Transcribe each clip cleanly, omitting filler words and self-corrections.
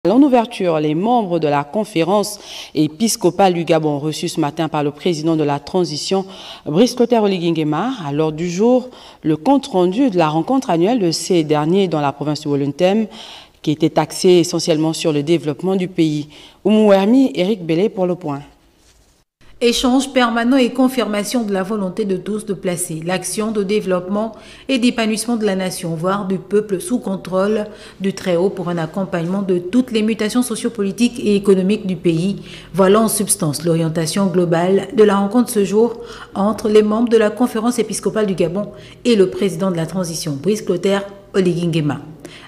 En ouverture, les membres de la conférence épiscopale du Gabon reçus ce matin par le président de la transition, Brice Clotaire Oligui Nguema. À l'ordre du jour, le compte-rendu de la rencontre annuelle de ces derniers dans la province de Wolontem, qui était axé essentiellement sur le développement du pays. Oumou Hermi, Éric Bellé pour le point. Échange permanent et confirmation de la volonté de tous de placer l'action de développement et d'épanouissement de la nation, voire du peuple sous contrôle du Très-Haut pour un accompagnement de toutes les mutations sociopolitiques et économiques du pays. Voilà en substance l'orientation globale de la rencontre ce jour entre les membres de la conférence épiscopale du Gabon et le président de la transition, Brice Clotaire Oligui Nguema.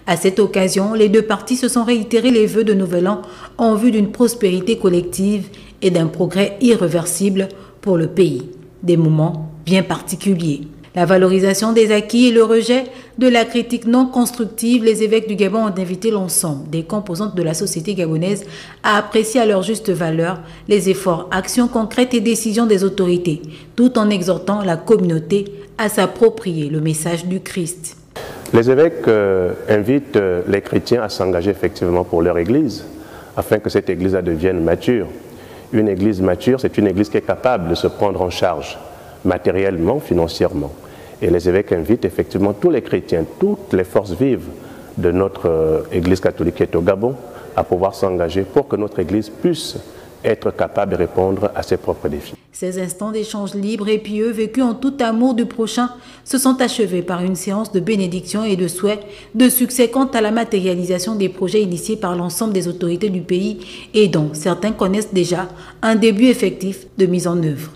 À cette occasion, les deux parties se sont réitérés les vœux de Nouvel An en vue d'une prospérité collective et d'un progrès irréversible pour le pays. Des moments bien particuliers. La valorisation des acquis et le rejet de la critique non constructive, les évêques du Gabon ont invité l'ensemble des composantes de la société gabonaise à apprécier à leur juste valeur les efforts, actions concrètes et décisions des autorités, tout en exhortant la communauté à s'approprier le message du Christ. Les évêques invitent les chrétiens à s'engager effectivement pour leur église, afin que cette église devienne mature. Une église mature, c'est une église qui est capable de se prendre en charge, matériellement, financièrement. Et les évêques invitent effectivement tous les chrétiens, toutes les forces vives de notre église catholique qui est au Gabon, à pouvoir s'engager pour que notre église puisse être capable de répondre à ses propres défis. Ces instants d'échange libre et pieux, vécus en tout amour du prochain, se sont achevés par une séance de bénédiction et de souhait de succès quant à la matérialisation des projets initiés par l'ensemble des autorités du pays et dont certains connaissent déjà un début effectif de mise en œuvre.